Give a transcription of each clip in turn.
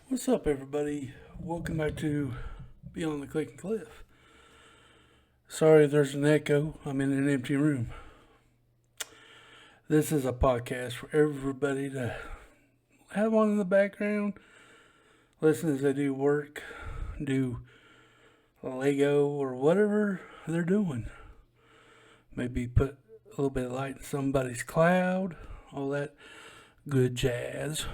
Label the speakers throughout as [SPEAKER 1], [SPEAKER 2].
[SPEAKER 1] What's up, everybody? Welcome back to Beyond the Click and Cliff. Sorry if there's an echo. I'm in an empty room. This is a podcast for everybody to have on in the background, listen as they do work, do Lego or whatever they're doing. Maybe put a little bit of light in somebody's cloud, all that good jazz.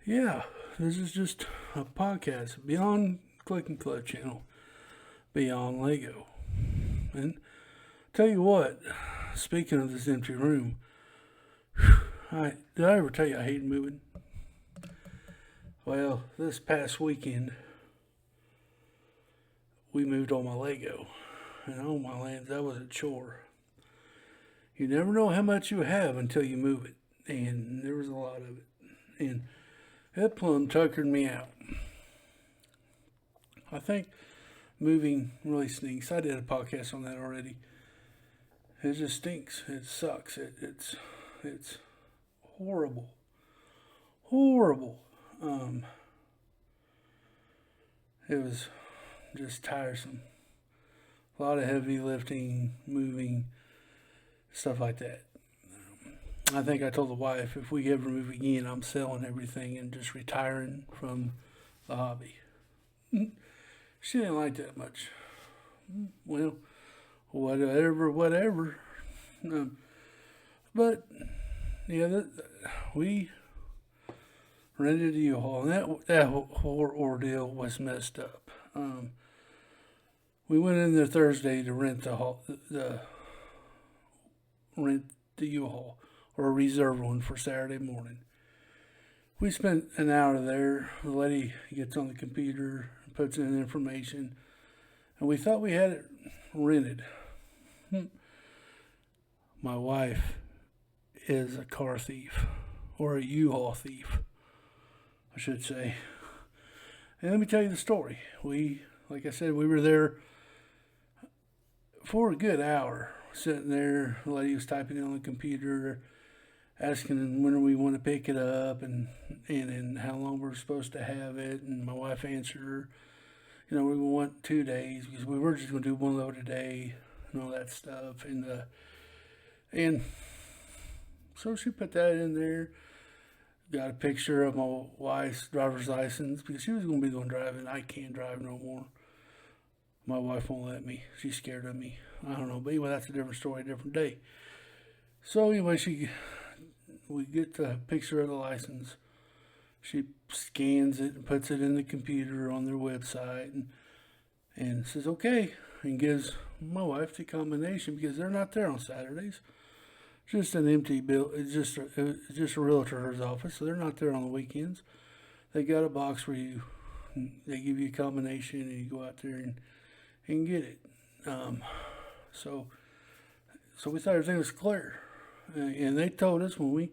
[SPEAKER 1] Yeah, this is just a podcast beyond Click and Club channel, beyond Lego. And tell you what, speaking of this empty room, did I ever tell you I hate moving? Well, this past weekend, we moved all my Lego. And oh my lands, that was a chore. You never know how much you have until you move it. And there was a lot of it. And that plumb tuckered me out. I think moving really stinks. I did a podcast on that already. It just stinks. It sucks. It's horrible. Horrible. It was just tiresome. A lot of heavy lifting, moving, stuff like that. I think I told the wife if we ever move again, I'm selling everything and just retiring from the hobby. She didn't like that much. Well, whatever. But yeah, we rented a U-Haul, and that whole ordeal was messed up. We went in there Thursday to rent the U-Haul, or reserve one for Saturday morning. We spent an hour there. The lady gets on the computer, puts in information, and we thought we had it rented. My wife is a car thief, or a U-Haul thief, I should say. And let me tell you the story. Like I said, we were there for a good hour, sitting there. The lady was typing on the computer, asking when we want to pick it up and how long we're supposed to have it. And my wife answered her, we want 2 days because we were just going to do one load a day and all that stuff. And so she put that in there. Got a picture of my wife's driver's license because she was going to be going driving. I can't drive no more. My wife won't let me. She's scared of me. I don't know. But anyway, that's a different story, a different day. So anyway, we get the picture of the license. She scans it and puts it in the computer on their website and says, okay, and gives my wife the combination because they're not there on Saturdays. Just an empty bill. It's just a realtor's office, so they're not there on the weekends. They got a box where they give you a combination and you go out there and get it. So we thought everything was clear. And they told us when we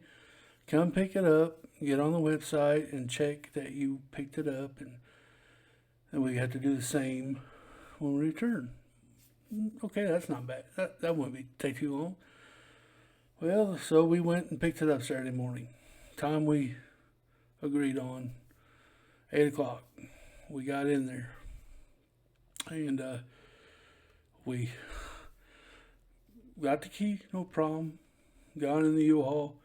[SPEAKER 1] come pick it up, get on the website and check that you picked it up, and we had to do the same when we return. Okay, that's not bad. That wouldn't take too long. Well, so we went and picked it up Saturday morning. Time we agreed on, 8 o'clock. We got in there, and we got the key, no problem. Got in the U-Haul.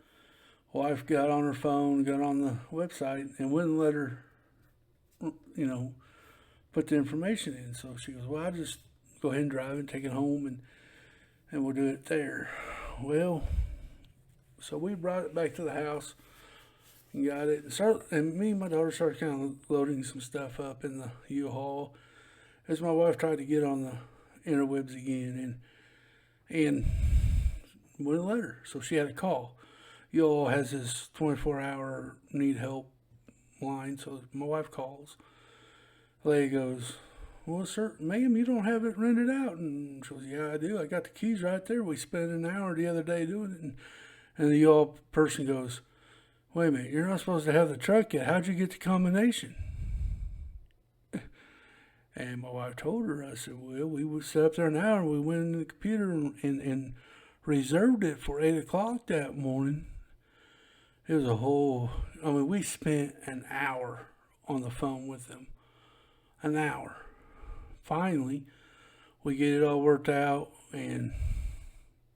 [SPEAKER 1] Wife got on her phone, got on the website, and wouldn't let her, put the information in. So she goes, well, I'll just go ahead and drive and take it home, and we'll do it there. Well, so we brought it back to the house and got it. And me and my daughter started kind of loading some stuff up in the U-Haul as my wife tried to get on the interwebs again, and wouldn't let her. So she had to call. U-Haul has this 24-hour need help line, so my wife calls. The lady goes, well, sir, ma'am, you don't have it rented out. And she goes, yeah, I do. I got the keys right there. We spent an hour the other day doing it. And the U-Haul person goes, wait a minute, you're not supposed to have the truck yet. How'd you get the combination? And my wife told her, I said, well, we would sit up there an hour and we went in the computer and reserved it for 8 o'clock that morning. It was a whole. I mean, we spent an hour on the phone with them. An hour. Finally, we get it all worked out, and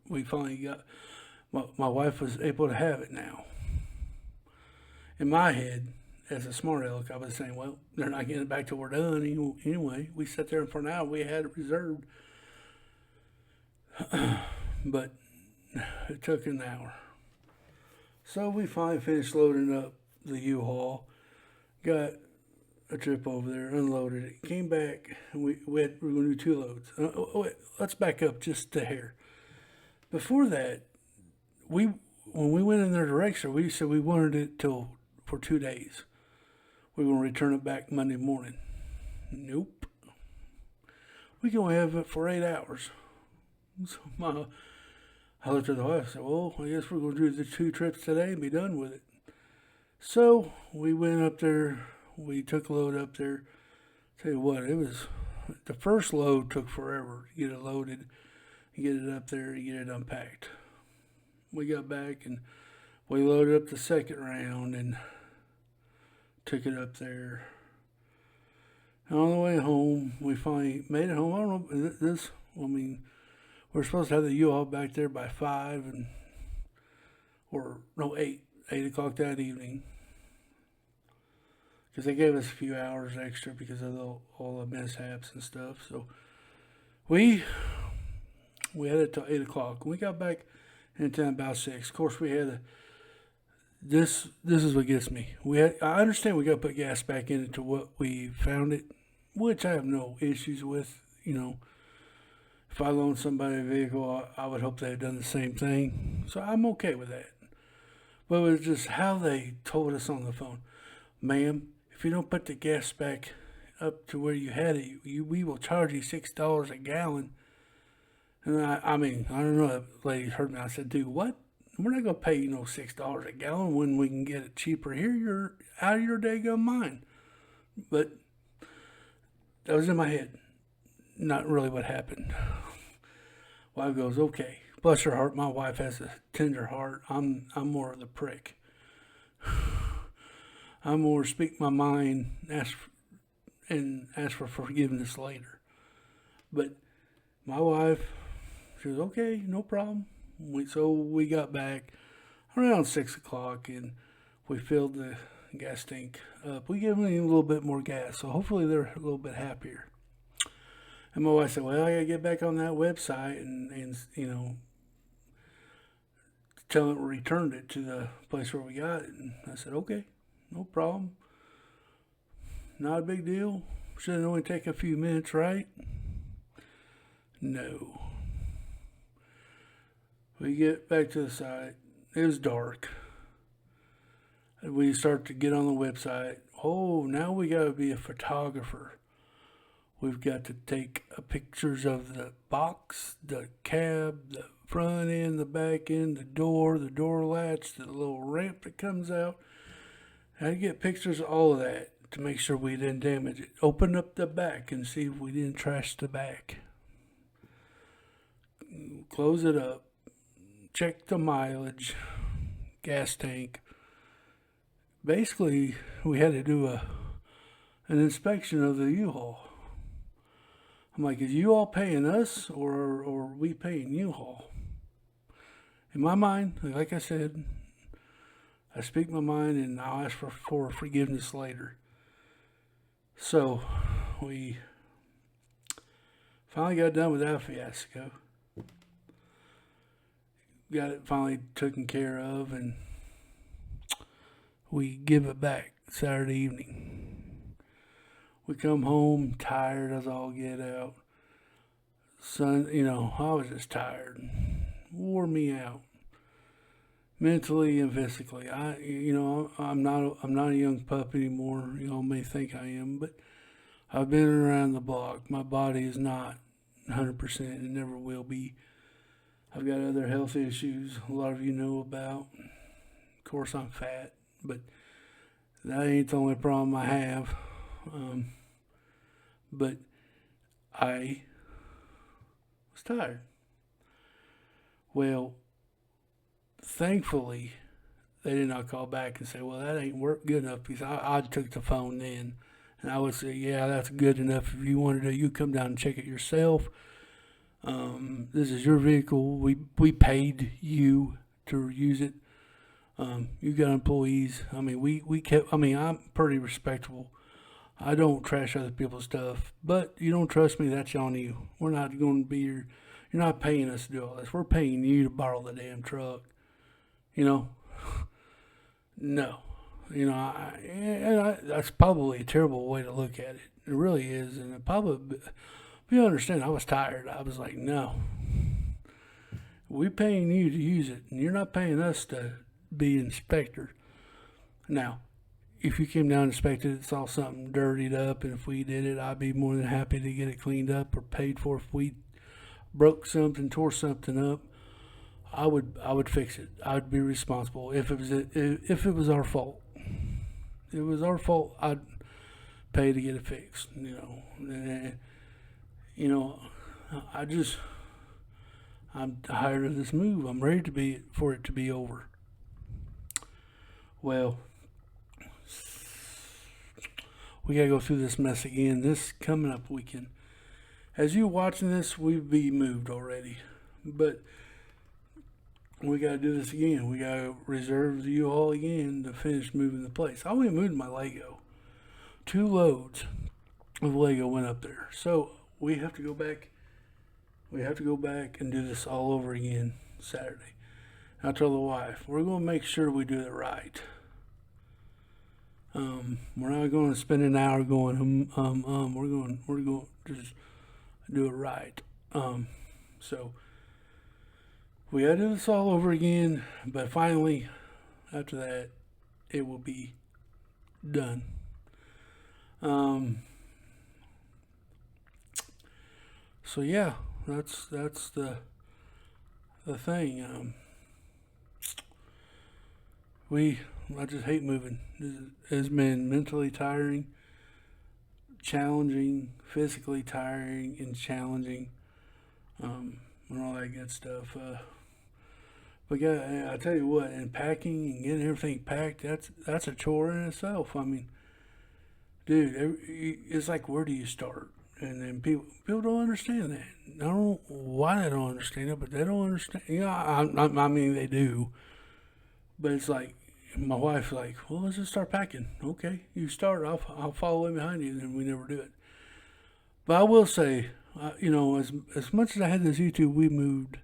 [SPEAKER 1] we finally got. My wife was able to have it now. In my head, as a smart aleck, I was saying, well, they're not getting it back till we're done. Anyway, we sat there for an hour. We had it reserved, but it took an hour. So we finally finished loading up the U-Haul, got a trip over there, unloaded it, came back, and we were going to do 2 loads. Wait, let's back up just a hair. Before that, when we went in their direction, we said we wanted it for 2 days. We were going to return it back Monday morning. Nope. We can only have it for 8 hours. So I looked at the wife and said, well, I guess we're going to do the 2 trips today and be done with it. So we went up there. We took a load up there. Tell you what, the first load took forever to get it loaded, get it up there, get it unpacked. We got back and we loaded up the second round and took it up there. And on the way home, we finally made it home. I don't know, we're supposed to have the U-Haul back there by 5 8 o'clock that evening. Because they gave us a few hours extra because of all the mishaps and stuff. So we had it till 8 o'clock. We got back in town about 6. Of course, we had this is what gets me. I understand we got to put gas back in it to what we found it, which I have no issues with. If I loan somebody a vehicle, I would hope they had done the same thing. So I'm okay with that. But it was just how they told us on the phone, ma'am, if you don't put the gas back up to where you had it, we will charge you $6 a gallon. And I don't know if ladies heard me. I said, dude, what? We're not going to pay you $6 a gallon when we can get it cheaper here. You're out of your daggone mind. But that was in my head. Not really what happened. Wife goes, okay. Bless her heart. My wife has a tender heart. I'm more of the prick. I'm more speak my mind, ask for forgiveness later. But my wife, she was okay, no problem. So we got back around 6 o'clock and we filled the gas tank up. We gave them a little bit more gas, so hopefully they're a little bit happier. And my wife said, well, I got to get back on that website and tell them we returned it to the place where we got it. And I said, okay, no problem. Not a big deal. Should only take a few minutes, right? No. We get back to the site. It was dark. And we start to get on the website. Oh, now we got to be a photographer. We've got to take pictures of the box, the cab, the front end, the back end, the door latch, the little ramp that comes out. I had to get pictures of all of that to make sure we didn't damage it. Open up the back and see if we didn't trash the back. Close it up. Check the mileage, gas tank. Basically, we had to do an inspection of the U-Haul. I'm like, is U-Haul paying us or are we paying U-Haul? In my mind, like I said, I speak my mind and I'll ask for forgiveness later. So we finally got done with that fiasco. Got it finally taken care of and we give it back Saturday evening. We come home tired as all get out. Son, I was just tired. Wore me out. Mentally and physically. I'm not a young pup anymore. Y'all may think I am, but I've been around the block. My body is not 100% and never will be. I've got other health issues a lot of you know about. Of course, I'm fat, but that ain't the only problem I have. But I was tired. Well, thankfully, they did not call back and say, well, that ain't work good enough, because I took the phone then. And I would say, yeah, that's good enough. If you wanted to, you come down and check it yourself. This is your vehicle. We paid you to use it. You got employees. I mean, we kept. I mean, I'm pretty respectable. I don't trash other people's stuff. But you don't trust me, that's on you. We're not going to be your. You're not paying us to do all this. We're paying you to borrow the damn truck. You know, no. You know, that's probably a terrible way to look at it. It really is, and it probably. You understand? I was tired. I was like, no, we're paying you to use it, and you're not paying us to be inspector. Now, if you came down and inspected it, saw something dirtied up, and if we did it, I'd be more than happy to get it cleaned up or paid for. If we broke something, tore something up, I would fix it. I'd be responsible if it was our fault. If it was our fault, I'd pay to get it fixed. I'm tired of this move. I'm ready for it to be over. Well, we gotta go through this mess again this coming up weekend. As you're watching this, we've been moved already, but we gotta do this again. We gotta reserve the U-Haul again to finish moving the place. I only moved my Lego. 2 loads of Lego went up there, so we have to go back. We have to go back and do this all over again Saturday. I told the wife, we're going to make sure we do it right. We're not going to spend an hour going, We're going to just do it right. So we got to do this all over again, but finally, after that, it will be done. So yeah, that's the thing. I just hate moving. It has been mentally tiring, challenging, physically tiring, and challenging, and all that good stuff. But yeah, I tell you what, and packing and getting everything packed, that's a chore in itself. I mean, dude, it's like, where do you start? And then people don't understand that. I don't know why they don't understand it, but they don't understand. I mean, they do. But it's like, my wife's like, well, let's just start packing. Okay, you start. I'll follow in behind you. And then we never do it. But I will say, as much as I had this YouTube, we moved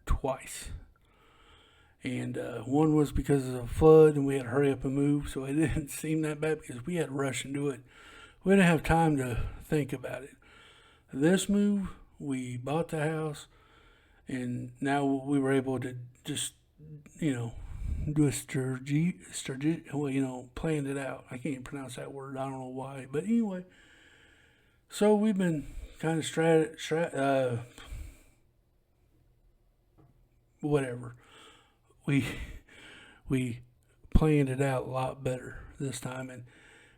[SPEAKER 1] twice. And one was because of the flood, and we had to hurry up and move, so it didn't seem that bad because we had to rush and do it. We didn't have time to think about it. This move, we bought the house, and now we were able to just, do planned it out. I can't pronounce that word. I don't know why. But anyway, so we've been kind of whatever. We planned it out a lot better this time, and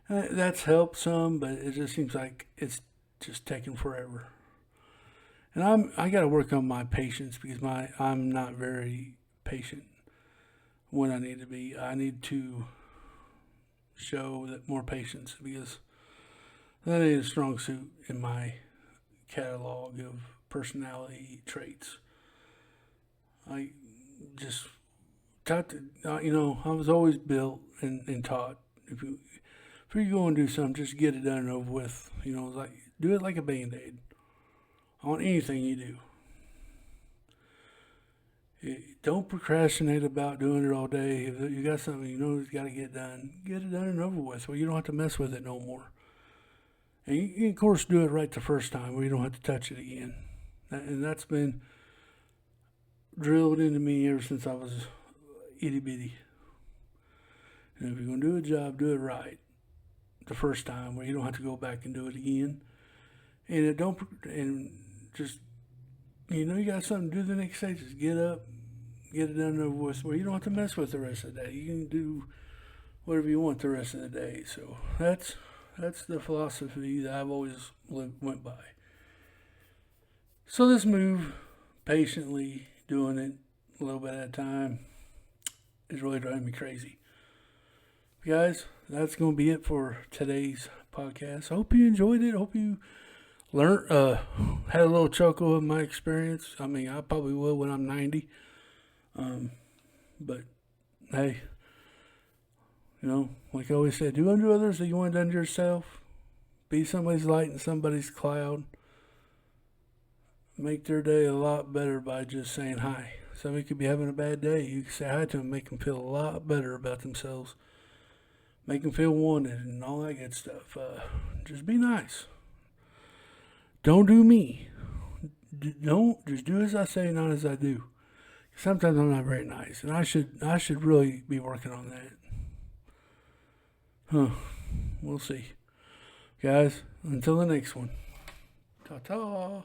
[SPEAKER 1] that's helped some, but it just seems like it's just taking forever. And I got to work on my patience because I'm not very patient when I need to be. I need to show that more patience because that ain't a strong suit in my catalog of personality traits. I just taught to, I was always built and taught if you're going to do something, just get it done and over with. Like do it like a Band-Aid on anything you do. Don't procrastinate about doing it all day. If you got something you got to get it done and over with, where you don't have to mess with it no more. And you can, of course, do it right the first time, where you don't have to touch it again. And that's been drilled into me ever since I was itty bitty. And if you're gonna do a job, do it right the first time, where you don't have to go back and do it again. And just you got something to do the next day. Just get up, get it done and over with, where you don't have to mess with the rest of the day. You can do whatever you want the rest of the day. So that's the philosophy that I've always went by. So this move, patiently doing it a little bit at a time, is really driving me crazy. Guys, that's going to be it for today's podcast. I hope you enjoyed it. I hope you learned, had a little chuckle of my experience. I mean, I probably will when I'm 90. But hey, like I always said, do unto others that you want done to yourself. Be somebody's light and somebody's cloud. Make their day a lot better by just saying hi. Somebody could be having a bad day. You can say hi to them, make them feel a lot better about themselves. Make them feel wanted and all that good stuff. Just be nice. Don't do me. Don't just do as I say, not as I do. Sometimes I'm not very nice, and I should really be working on that. We'll see. Guys, until the next one. Ta-ta.